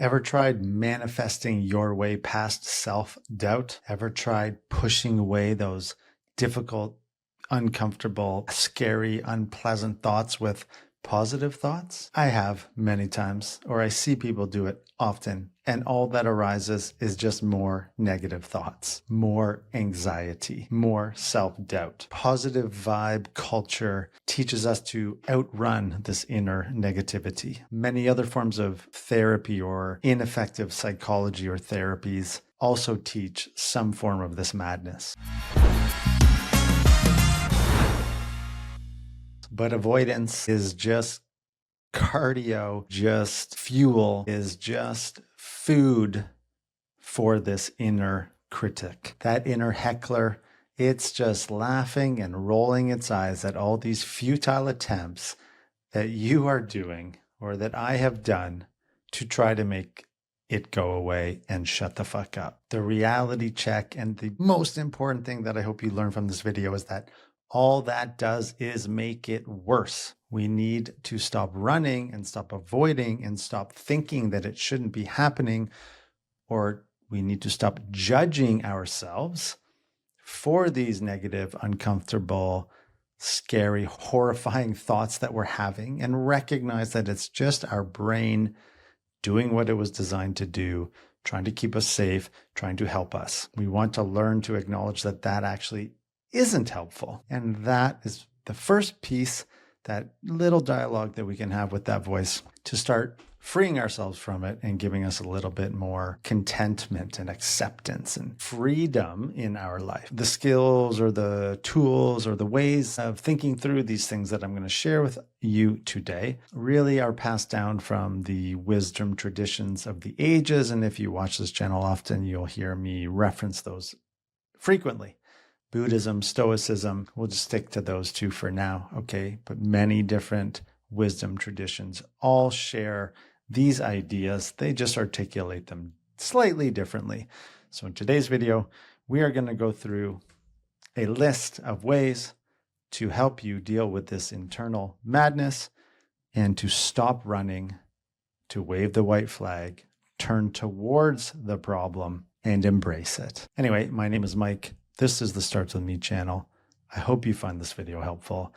Ever tried manifesting your way past self-doubt? Ever tried pushing away those difficult, uncomfortable, scary, unpleasant thoughts with positive thoughts? I have many times, or I see people do it often, and all that arises is just more negative thoughts, more anxiety, more self-doubt. Positive vibe culture teaches us to outrun this inner negativity. Many other forms of therapy or ineffective psychology or therapies also teach some form of this madness. But avoidance is just cardio, just fuel, is just food for this inner critic. That inner heckler, it's just laughing and rolling its eyes at all these futile attempts that you are doing or that I have done to try to make it go away and shut the fuck up. The reality check, and the most important thing that I hope you learn from this video, is that all that does is make it worse. We need to stop running and stop avoiding and stop thinking that it shouldn't be happening, or we need to stop judging ourselves for these negative, uncomfortable, scary, horrifying thoughts that we're having, and recognize that it's just our brain doing what it was designed to do, trying to keep us safe, trying to help us. We want to learn to acknowledge that that actually isn't helpful. And that is the first piece, that little dialogue that we can have with that voice to start freeing ourselves from it and giving us a little bit more contentment and acceptance and freedom in our life. The skills or the tools or the ways of thinking through these things that I'm going to share with you today really are passed down from the wisdom traditions of the ages. And if you watch this channel often, you'll hear me reference those frequently. Buddhism, Stoicism, we'll just stick to those two for now, okay? But many different wisdom traditions all share these ideas. They just articulate them slightly differently. So in today's video, we are going to go through a list of ways to help you deal with this internal madness and to stop running, to wave the white flag, turn towards the problem, and embrace it. Anyway, my name is Mike. This is the Starts With Me channel. I hope you find this video helpful.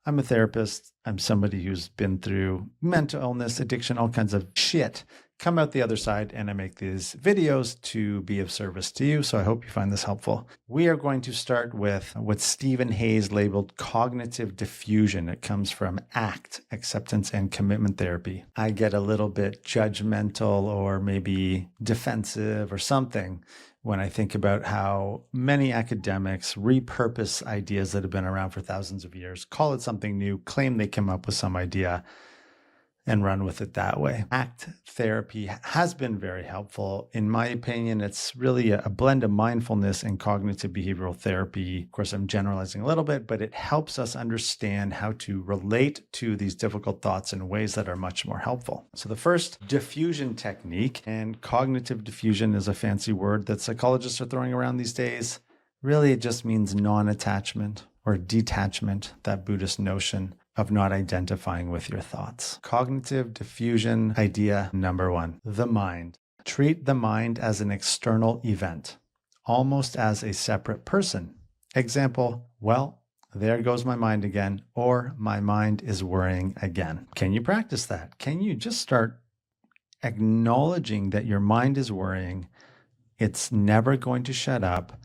I'm a therapist. I'm somebody who's been through mental illness, addiction, all kinds of shit, come out the other side, and I make these videos to be of service to you. So I hope you find this helpful. We are going to start with what Stephen Hayes labeled cognitive diffusion. It comes from ACT, acceptance and commitment therapy. I get a little bit judgmental or maybe defensive or something when I think about how many academics repurpose ideas that have been around for thousands of years, call it something new, claim they came up with some idea, and run with it that way. ACT therapy has been very helpful. In my opinion, it's really a blend of mindfulness and cognitive behavioral therapy. Of course, I'm generalizing a little bit, but it helps us understand how to relate to these difficult thoughts in ways that are much more helpful. So the first, diffusion technique, and cognitive diffusion is a fancy word that psychologists are throwing around these days. Really, it just means non-attachment or detachment, that Buddhist notion of not identifying with your thoughts. Cognitive diffusion idea number one, the mind. Treat the mind as an external event, almost as a separate person. Example, well, there goes my mind again, or my mind is worrying again. Can you practice that? Can you just start acknowledging that your mind is worrying? It's never going to shut up,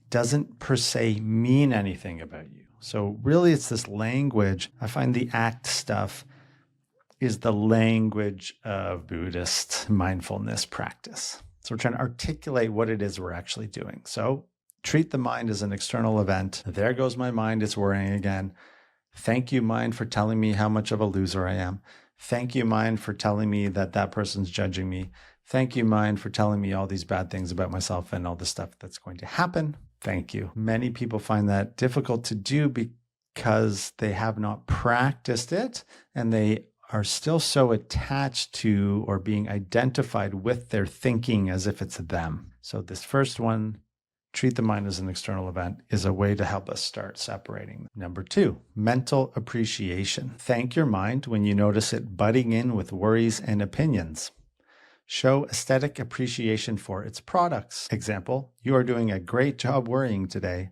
doesn't per se mean anything about you. So really it's this language. I find the ACT stuff is the language of Buddhist mindfulness practice. So we're trying to articulate what it is we're actually doing. So treat the mind as an external event. There goes my mind, it's worrying again. Thank you, mind, for telling me how much of a loser I am. Thank you, mind, for telling me that that person's judging me. Thank you, mind, for telling me all these bad things about myself and all the stuff that's going to happen. Thank you. Many people find that difficult to do because they have not practiced it and they are still so attached to or being identified with their thinking as if it's them. So this first one, treat the mind as an external event, is a way to help us start separating. Number two, mental appreciation. Thank your mind when you notice it butting in with worries and opinions. Show aesthetic appreciation for its products. Example, you are doing a great job worrying today.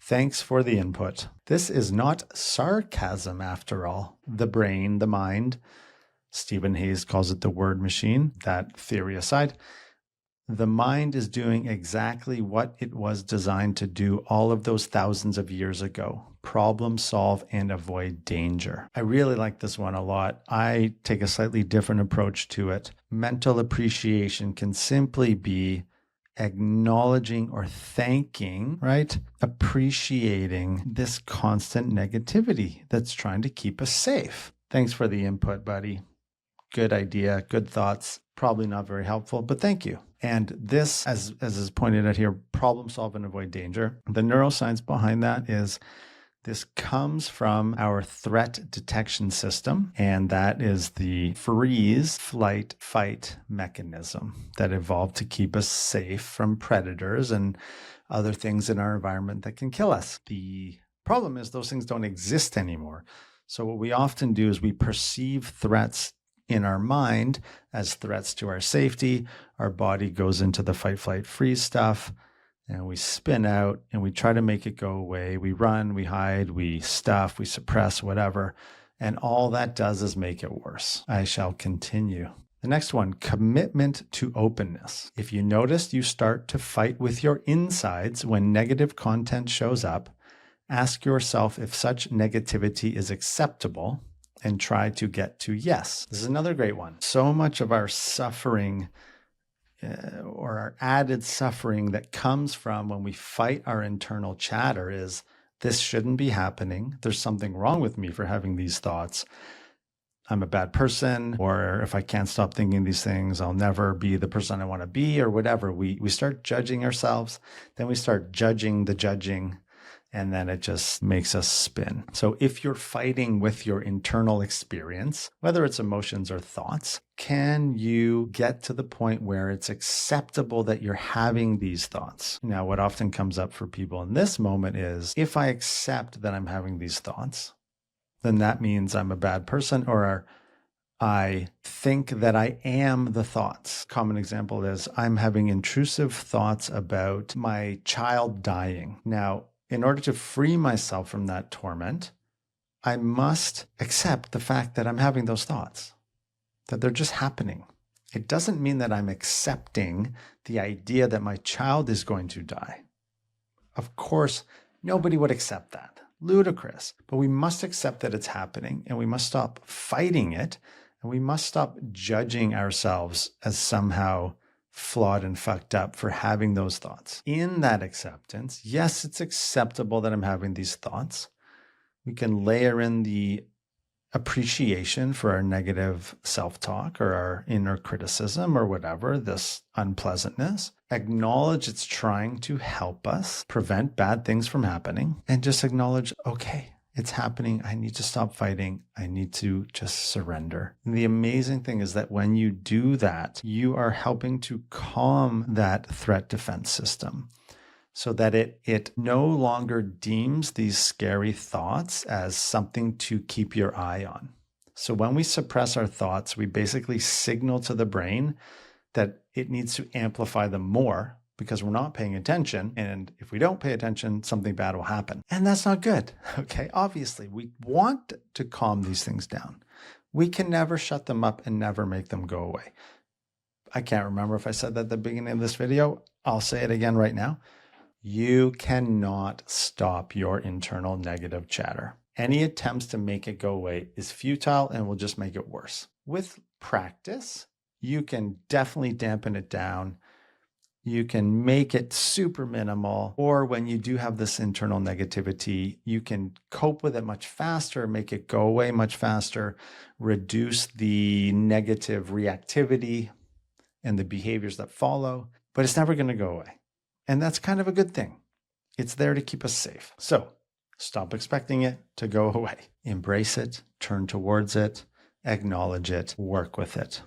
Thanks for the input. This is not sarcasm after all. The brain, the mind, Stephen Hayes calls it the word machine. That theory aside, the mind is doing exactly what it was designed to do all of those thousands of years ago. Problem solve and avoid danger. I really like this one a lot. I take a slightly different approach to it. Mental appreciation can simply be acknowledging or thanking, right? Appreciating this constant negativity that's trying to keep us safe. Thanks for the input, buddy. Good idea, good thoughts. Probably not very helpful, but thank you. And this, as is pointed out here, problem solve and avoid danger. The neuroscience behind that is this comes from our threat detection system, and that is the freeze, flight, fight mechanism that evolved to keep us safe from predators and other things in our environment that can kill us. The problem is those things don't exist anymore. So what we often do is we perceive threats in our mind as threats to our safety. Our body goes into the fight, flight, freeze stuff, and we spin out and we try to make it go away. We run, we hide, we stuff, we suppress, whatever. And all that does is make it worse. I shall continue. The next one, commitment to openness. If you notice you start to fight with your insides when negative content shows up, ask yourself if such negativity is acceptable and try to get to yes. This is another great one. So much of our suffering or our added suffering that comes from when we fight our internal chatter is, this shouldn't be happening. There's something wrong with me for having these thoughts. I'm a bad person, or if I can't stop thinking these things, I'll never be the person I want to be, or whatever. We start judging ourselves, then we start judging the judging, and then it just makes us spin. So if you're fighting with your internal experience, whether it's emotions or thoughts, can you get to the point where it's acceptable that you're having these thoughts? Now, what often comes up for people in this moment is, if I accept that I'm having these thoughts, then that means I'm a bad person, or I think that I am the thoughts. Common example is, I'm having intrusive thoughts about my child dying. Now, in order to free myself from that torment, I must accept the fact that I'm having those thoughts, that they're just happening. It doesn't mean that I'm accepting the idea that my child is going to die. Of course, nobody would accept that. Ludicrous. But we must accept that it's happening, and we must stop fighting it, and we must stop judging ourselves as somehow flawed and fucked up for having those thoughts. In that acceptance, yes, it's acceptable that I'm having these thoughts. We can layer in the appreciation for our negative self-talk or our inner criticism or whatever, this unpleasantness. Acknowledge it's trying to help us prevent bad things from happening, and just acknowledge, okay, it's happening. I need to stop fighting. I need to just surrender. And the amazing thing is that when you do that, you are helping to calm that threat defense system so that it no longer deems these scary thoughts as something to keep your eye on. So when we suppress our thoughts, we basically signal to the brain that it needs to amplify them more, because we're not paying attention. And if we don't pay attention, something bad will happen. And that's not good. Okay. Obviously, we want to calm these things down. We can never shut them up and never make them go away. I can't remember if I said that at the beginning of this video. I'll say it again right now. You cannot stop your internal negative chatter. Any attempts to make it go away is futile and will just make it worse. With practice, you can definitely dampen it down. You can make it super minimal, or when you do have this internal negativity, you can cope with it much faster, make it go away much faster, reduce the negative reactivity and the behaviors that follow, but it's never going to go away. And that's kind of a good thing. It's there to keep us safe. So stop expecting it to go away. Embrace it, turn towards it, acknowledge it, work with it.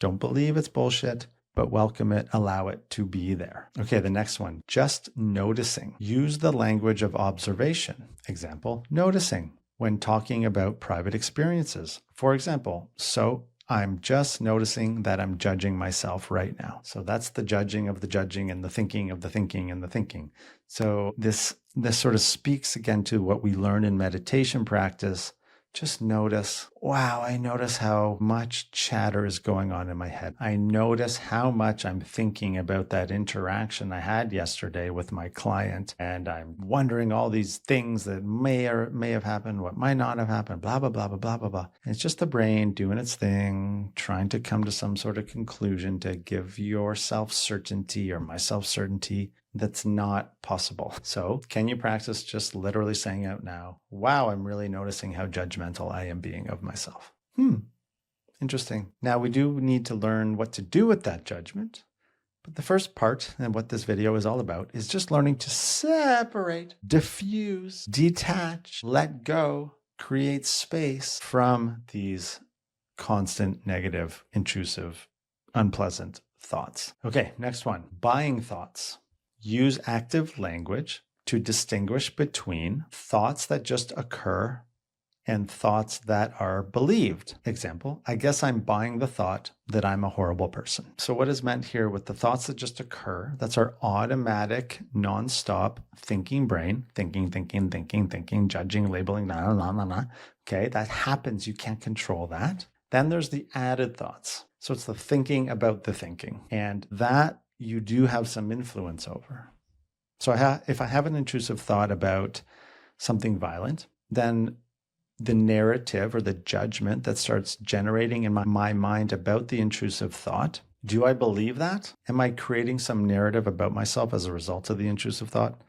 Don't believe it's bullshit, but welcome it, allow it to be there. Okay, the next one, just noticing. Use the language of observation. Example, noticing when talking about private experiences. For example, so I'm just noticing that I'm judging myself right now. So that's the judging of the judging and the thinking of the thinking and the thinking. So this sort of speaks again to what we learn in meditation practice. Just notice, wow, I notice how much chatter is going on in my head. I notice how much I'm thinking about that interaction I had yesterday with my client. And I'm wondering all these things that may have happened, what might not have happened, blah, blah, blah, blah, blah, blah, blah. And it's just the brain doing its thing, trying to come to some sort of conclusion to give yourself certainty or myself certainty. That's not possible. So can you practice just literally saying out now, wow, I'm really noticing how judgmental I am being of myself. Interesting. Now we do need to learn what to do with that judgment. But the first part, and what this video is all about, is just learning to separate, diffuse, detach, let go, create space from these constant, negative, intrusive, unpleasant thoughts. Okay, next one, buying thoughts. Use active language to distinguish between thoughts that just occur and thoughts that are believed. Example, I guess I'm buying the thought that I'm a horrible person. So what is meant here with the thoughts that just occur, that's our automatic, nonstop thinking brain, thinking, judging, labeling, Okay, that happens. You can't control that. Then there's the added thoughts. So it's the thinking about the thinking. And that you do have some influence over. So if I have an intrusive thought about something violent, then the narrative or the judgment that starts generating in my mind about the intrusive thought, do I believe that? Am I creating some narrative about myself as a result of the intrusive thought?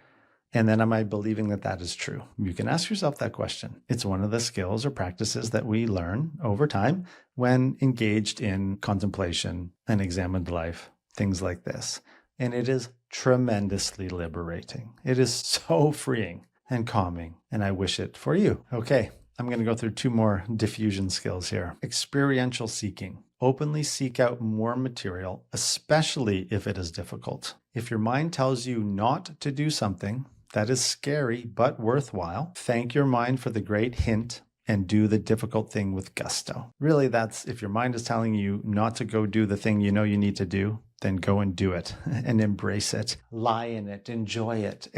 And then am I believing that that is true? You can ask yourself that question. It's one of the skills or practices that we learn over time when engaged in contemplation and examined life. Things like this. And it is tremendously liberating. It is so freeing and calming, and I wish it for you. Okay, I'm going to go through 2 more diffusion skills here. Experiential seeking. Openly seek out more material, especially if it is difficult. If your mind tells you not to do something that is scary but worthwhile, thank your mind for the great hint and do the difficult thing with gusto. Really, that's if your mind is telling you not to go do the thing you know you need to do, then go and do it and embrace it, lie in it, enjoy it.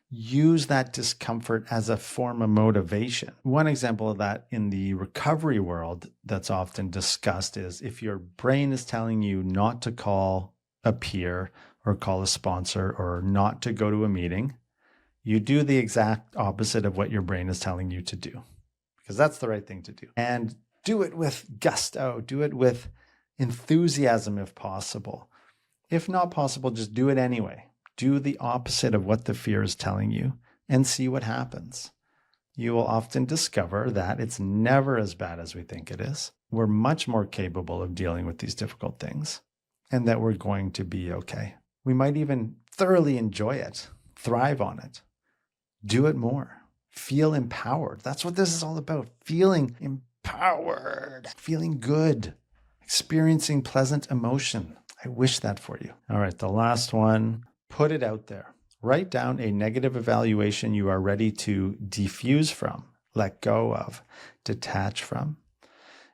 Use that discomfort as a form of motivation. One example of that in the recovery world that's often discussed is if your brain is telling you not to call a peer or call a sponsor or not to go to a meeting, you do the exact opposite of what your brain is telling you to do, because that's the right thing to do. And do it with gusto, do it with enthusiasm if possible. If not possible, just do it anyway. Do the opposite of what the fear is telling you and see what happens. You will often discover that it's never as bad as we think it is. We're much more capable of dealing with these difficult things and that we're going to be okay. We might even thoroughly enjoy it, thrive on it, do it more, feel empowered. That's what this is all about. Feeling empowered, feeling good, experiencing pleasant emotion. I wish that for you. All right, the last one, put it out there. Write down a negative evaluation you are ready to defuse from, let go of, detach from.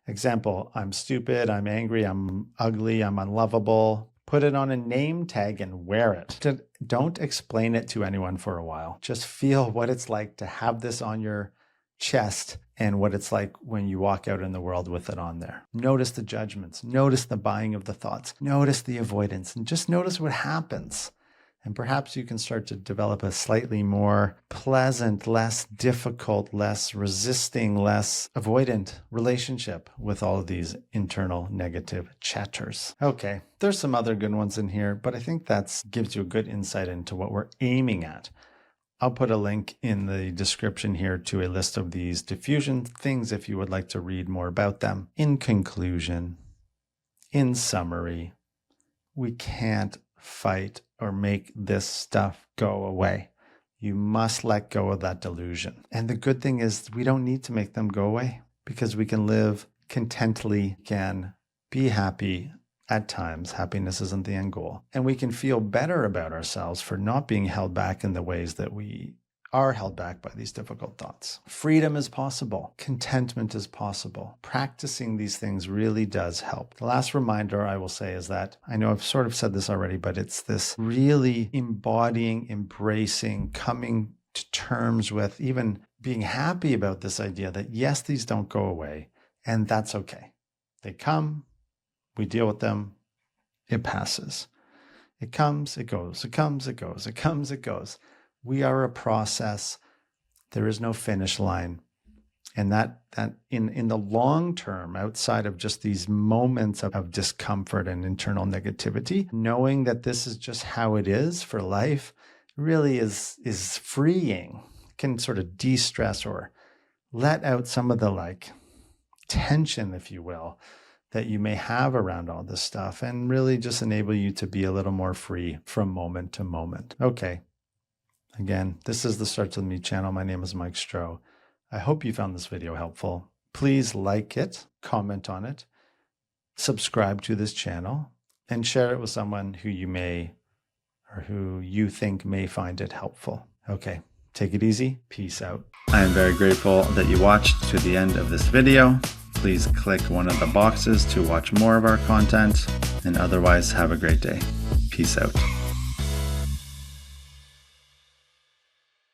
Example, I'm stupid, I'm angry, I'm ugly, I'm unlovable. Put it on a name tag and wear it. Don't explain it to anyone for a while. Just feel what it's like to have this on your chest and what it's like when you walk out in the world with it on there. Notice the judgments, notice the buying of the thoughts, notice the avoidance, and just notice what happens. And perhaps you can start to develop a slightly more pleasant, less difficult, less resisting, less avoidant relationship with all of these internal negative chatters. Okay, there's some other good ones in here, but I think that gives you a good insight into what we're aiming at. I'll put a link in the description here to a list of these diffusion things if you would like to read more about them. In conclusion, in summary, we can't fight or make this stuff go away. You must let go of that delusion. And the good thing is we don't need to make them go away because we can live contently, can be happy at times. Happiness isn't the end goal. And we can feel better about ourselves for not being held back in the ways that we are held back by these difficult thoughts. Freedom is possible. Contentment is possible. Practicing these things really does help. The last reminder I will say is that, I know I've sort of said this already, but it's this really embodying, embracing, coming to terms with, even being happy about this idea that yes, these don't go away, and that's okay. They come, we deal with them, it passes. It comes, it goes, it comes, it goes, it comes, it goes. We are a process. There is no finish line. And that in the long term, outside of just these moments of discomfort and internal negativity, knowing that this is just how it is for life really is freeing. It can sort of de-stress or let out some of the tension, if you will, that you may have around all this stuff, and really just enable you to be a little more free from moment to moment. Okay. Again, this is the Starts With Me channel. My name is Mike Stroh. I hope you found this video helpful. Please like it, comment on it, subscribe to this channel, and share it with someone who you think may find it helpful. Okay, take it easy. Peace out. I am very grateful that you watched to the end of this video. Please click one of the boxes to watch more of our content, and otherwise have a great day. Peace out.